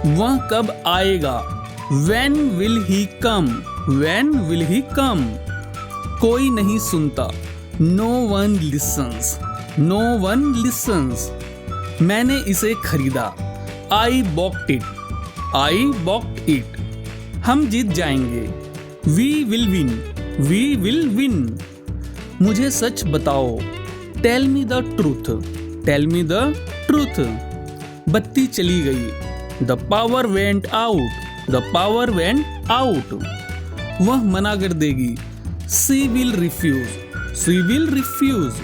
वह कब आएगा? When will he come? When will he come? कोई नहीं सुनता। No one listens. No one listens. मैंने इसे खरीदा। I bought it. I bought it. हम जीत जाएंगे। We will win. We will win. मुझे सच बताओ। Tell me the truth. Tell me the truth. बत्ती चली गई। The power went out. The power went out. वह मना कर देगी। She will refuse. She will refuse.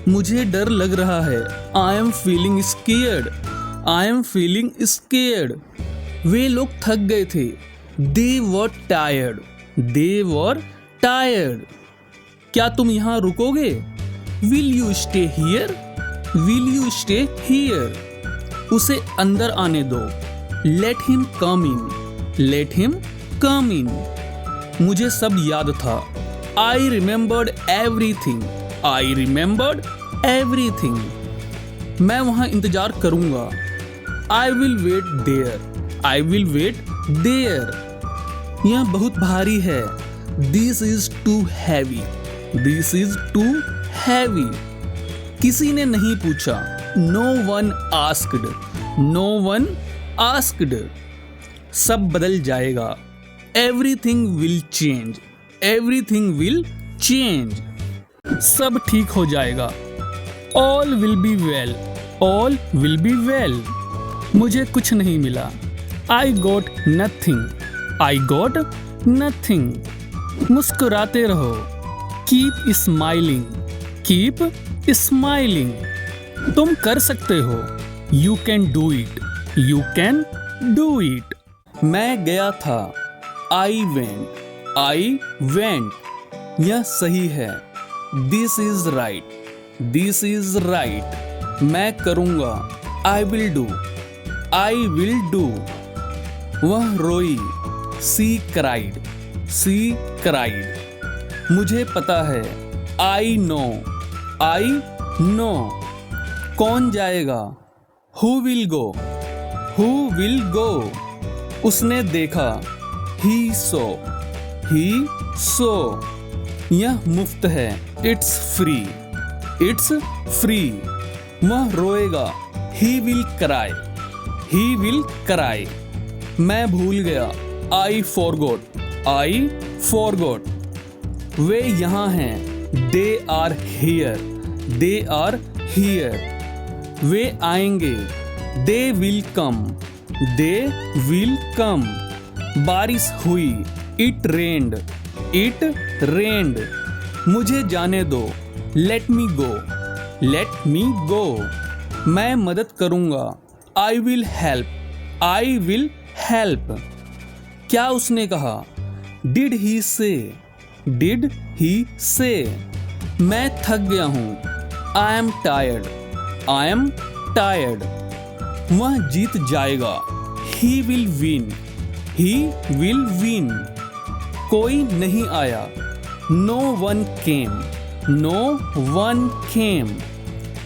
मुझे डर लग रहा है। I am feeling scared. I am feeling scared. वे लोग थक गए थे। They were tired. They were tired. क्या तुम यहाँ रुकोगे? Will you stay here? Will you stay here? उसे अंदर आने दो। Let him come in. Let him come in. मुझे सब याद था। I remembered everything. I remembered everything. मैं वहाँ इंतजार करूँगा। I will wait there. I will wait there. यह बहुत भारी है। This is too heavy. This is too heavy. किसी ने नहीं पूछा। No one asked. No one asked. सब बदल जाएगा। Everything will change. Everything will change. सब ठीक हो जाएगा। All will be well. All will be well. मुझे कुछ नहीं मिला। I got nothing. I got nothing. मुस्कुराते रहो। Keep smiling. Keep smiling. तुम कर सकते हो। You can do it. You can do it. मैं गया था। I went. I went. यह सही है। This is right. This is right. मैं करूँगा। I will do. I will do. वह रोई। She cried. She cried. मुझे पता है। I know. I know. कौन जाएगा? Who will go? Who will go? उसने देखा। He saw. He saw. यह मुफ्त है। It's free. It's free. वह रोएगा। He will cry. He will cry. मैं भूल गया। I forgot. I forgot. वे यहाँ हैं। They are here. They are here. वे आएंगे। They will come. They will come. बारिश हुई। It rained. It rained. मुझे जाने दो। Let me go. Let me go. मैं मदद करूँगा। I will help. I will help. क्या उसने कहा? Did he say? Did he say? मैं थक गया हूँ। I am tired. I am tired. वह जीत जाएगा। He will win. He will win. कोई नहीं आया। No one came. No one came.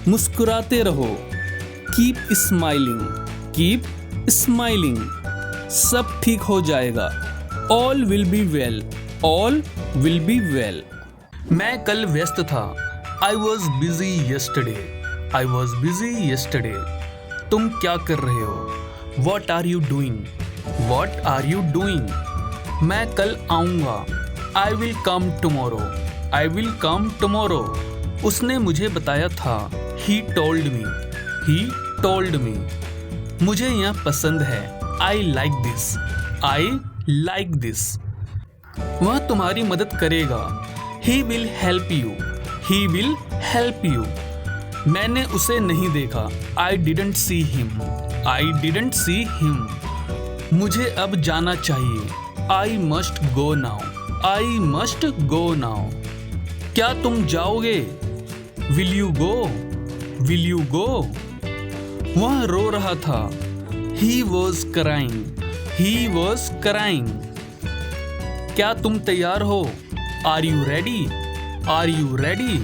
मुस्कुराते रहो। Keep smiling. Keep smiling. सब ठीक हो जाएगा। All will be well. All will be well. मैं कल व्यस्त था। I was busy yesterday. I was busy yesterday. तुम क्या कर रहे हो? What are you doing? What are you doing? मैं कल आऊँगा। I will come tomorrow. I will come tomorrow. उसने मुझे बताया था। He told me. He told me. मुझे यह पसंद है। I like this. I like this. वह तुम्हारी मदद करेगा। He will help you. He will help you. मैंने उसे नहीं देखा। I didn't see him. I didn't see him. मुझे अब जाना चाहिए। I must go now. I must go now. क्या तुम जाओगे? Will you go? Will you go? वह रो रहा था। He was crying. He was crying. क्या तुम तैयार हो? Are you ready? Are you ready?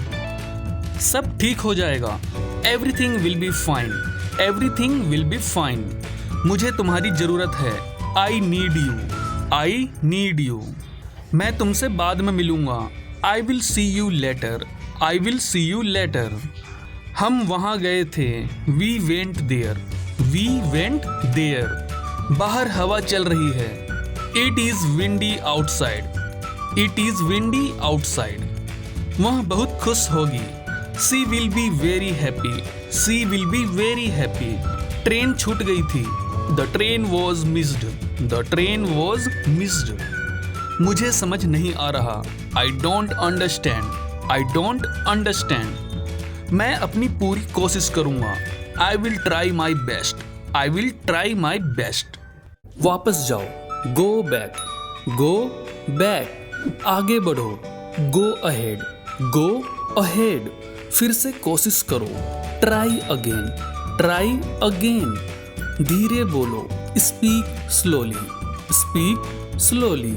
सब ठीक हो जाएगा। Everything will be fine. Everything will be fine. मुझे तुम्हारी जरूरत है। I need you, I need you. मैं तुमसे बाद में मिलूंगा। I will see you later, I will see you later. हम वहाँ गए थे। We went there, we went there. बाहर हवा चल रही है। It is windy outside, it is windy outside. वह बहुत खुश होगी। She will be very happy, she will be very happy. Train छूट गई थी। The train was missed, the train was missed. मुझे समझ नहीं आ रहा। I don't understand, I don't understand. मैं अपनी पूरी कोशिश करूँगा। I will try my best, I will try my best. वापस जाओ। Go back, go back. आगे बढ़ो। Go ahead, go ahead. फिर से कोशिश करो। Try again, try again. धीरे बोलो। Speak slowly, speak slowly.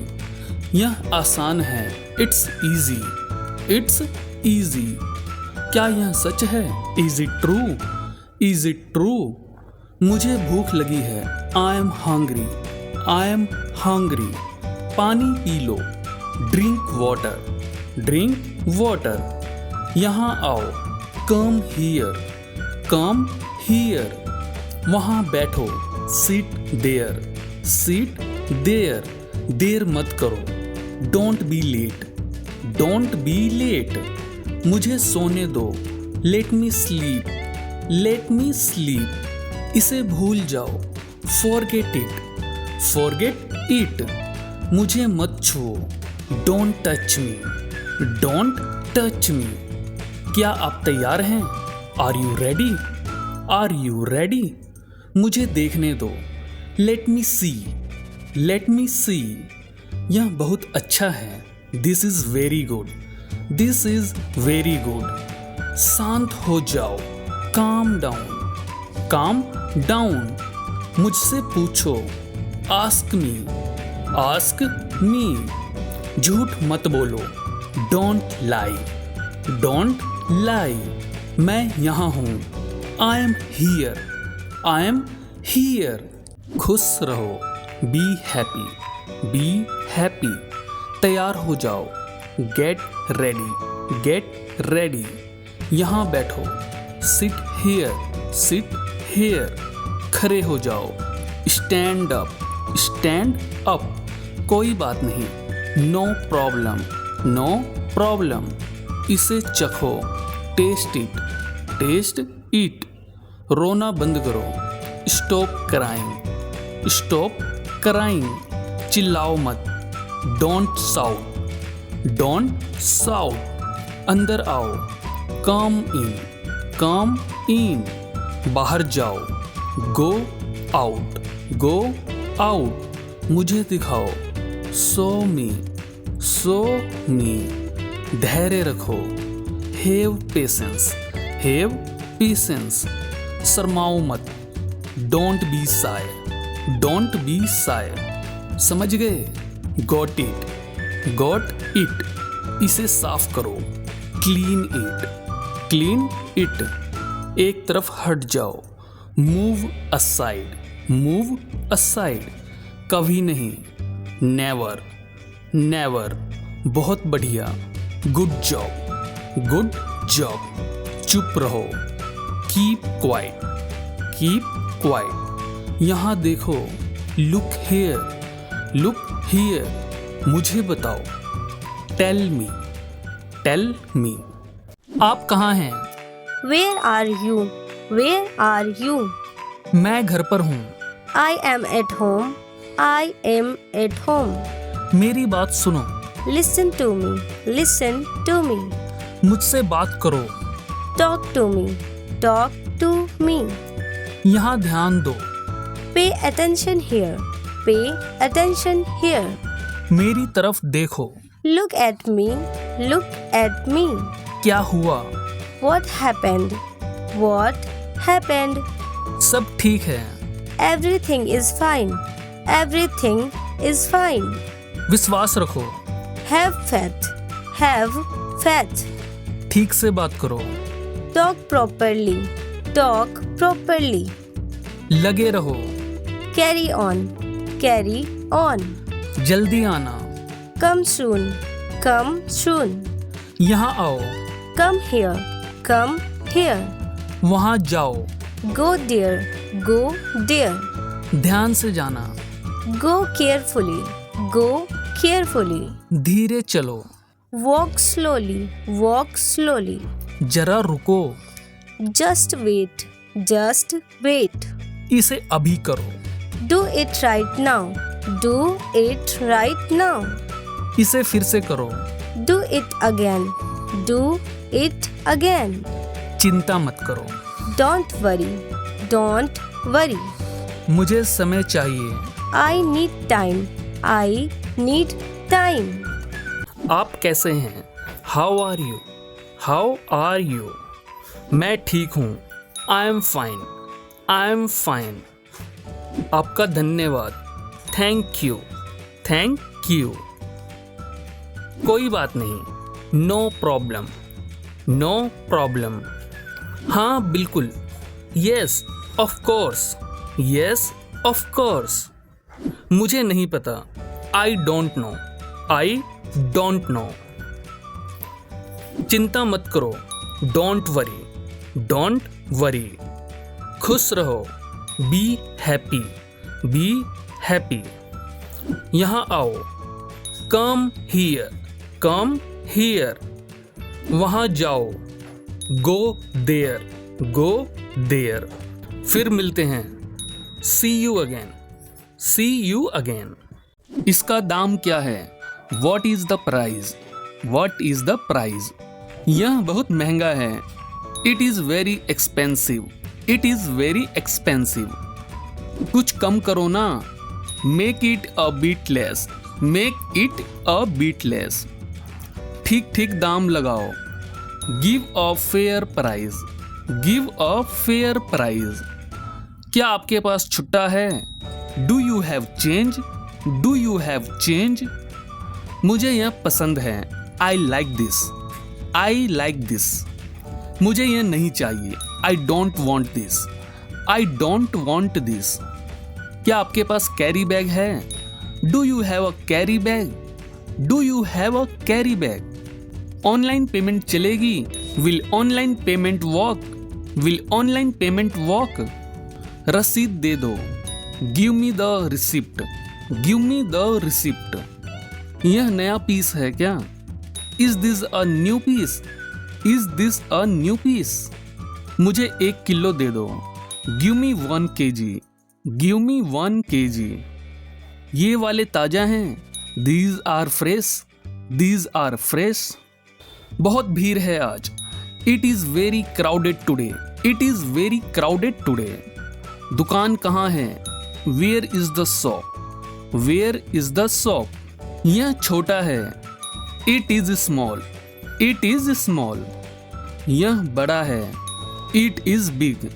यह आसान है। It's easy, it's easy. क्या यह सच है? Is it true, is it true? मुझे भूख लगी है। I am hungry, I am hungry. पानी पी लो। Drink water, drink water. यहाँ आओ। Come here, come here. वहाँ बैठो। Sit there, sit there. देर मत करो। Don't be late, don't be late. मुझे सोने दो। Let me sleep, let me sleep. इसे भूल जाओ। Forget it, forget it. मुझे मत छुओ। Don't touch me, don't touch me. क्या आप तैयार हैं? Are you ready, are you ready? मुझे देखने दो। Let me see, let me see. यह बहुत अच्छा है। This is very good, this is very good. शांत हो जाओ। Calm down, calm down. मुझसे पूछो। Ask me, ask me. झूठ मत बोलो। Don't lie, don't lie. मैं यहाँ हूँ। I am here, I am here. खुश रहो। Be happy, be happy. तैयार हो जाओ। Get ready, get ready. यहाँ बैठो। Sit here, sit here. खड़े हो जाओ। Stand up, stand up. कोई बात नहीं। No problem, no problem. इसे चखो। Taste it, taste it. रोना बंद करो। Stop crying, stop crying. चिल्लाओ मत। Don't shout, don't shout. अंदर आओ। Come in, come in. बाहर जाओ। Go out, go out. मुझे दिखाओ। Show me, show me. धैर्य रखो। Have patience, have patience. शर्माओ मत। Don't be shy, don't be Sai. समझ गए? Got it, got it. इसे साफ करो। Clean it, clean it. एक तरफ हट जाओ। Move aside, move aside. कभी नहीं। Never, never. बहुत बढ़िया। Good job, good job. चुप रहो। Keep quiet, keep quiet. यहाँ देखो। Look here, look here. मुझे बताओ। Tell me, tell me. आप कहाँ हैं? Where are you? Where are you? मैं घर पर हूँ। I am at home. I am at home. मेरी बात सुनो। Listen to me. Listen to me. मुझसे बात करो। Talk to me. Talk to me. यहाँ ध्यान दो। Pay attention here. Pay attention here. मेरी तरफ देखो। Look at me. Look at me. क्या हुआ? What happened? What happened? सब ठीक है। Everything is fine. Everything is fine. विश्वास रखो। Have faith. Have faith. ठीक से बात करो। Talk properly. Talk properly. लगे रहो। Carry on. Carry on. जल्दी आना, Come soon. Come soon. यहाँ आओ, Come here. Come here. वहाँ जाओ, Go there. Go there. ध्यान से जाना, Go carefully. Go carefully. धीरे चलो, Walk slowly. Walk slowly. जरा रुको, Just wait. Just wait. इसे अभी करो, Do it right now. Do it right now. इसे फिर से करो, Do it again. Do it again. चिंता मत करो, Don't worry. Don't worry. मुझे समय चाहिए, I need time. I need time. आप कैसे हैं? How are you? How are you? मैं ठीक हूँ, I am fine, I am fine. आपका धन्यवाद, थैंक यू, थैंक यू। कोई बात नहीं, नो प्रॉब्लम, नो प्रॉब्लम। हाँ बिल्कुल, yes of course, yes of course. मुझे नहीं पता, I don't know, I don't know. चिंता मत करो, डोंट वरी, डोंट वरी। खुश रहो, बी हैप्पी, बी हैप्पी। यहाँ आओ, कम हियर, कम हियर। वहाँ जाओ, गो देयर, गो देयर। फिर मिलते हैं, see you again, see you again. इसका दाम क्या है? What is the price, what is the price? यह बहुत महंगा है, it is very expensive, it is very expensive. कुछ कम करो ना, make it a bit less, make it a bit less. ठीक ठीक दाम लगाओ, give a fair price, give a fair price. क्या आपके पास छुट्टा है? Do you have change, do you have change? मुझे यह पसंद है, I like this, I like this. मुझे यह नहीं चाहिए, I don't want this, I don't want this. क्या आपके पास कैरी बैग है? Do you have a carry bag, do you have a carry bag? Online payment चलेगी? Will online payment walk, will online payment walk? रसीद दे दो, give me the receipt, give me the receipt. यह नया piece है क्या? Is this a new piece, is this a new piece? मुझे 1 kilo दे दो, give me 1 kg, give me 1 kg। ये वाले ताजा हैं, these are fresh, these are fresh. बहुत भीड़ है आज, it is very crowded today, it is very crowded today. दुकान कहाँ है? Where is the shop, where is the shop? यह छोटा है, it is small, it is small. यह बड़ा है, it is big,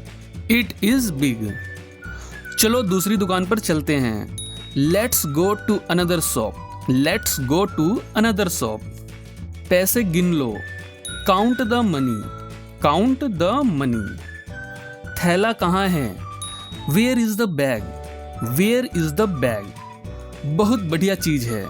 it is big. चलो दूसरी दुकान पर चलते हैं, let's go to another shop, let's go to another shop. पैसे गिन लो, count the money, count the money. थैला कहाँ है? Where is the bag, where is the bag? बहुत बढ़िया चीज है,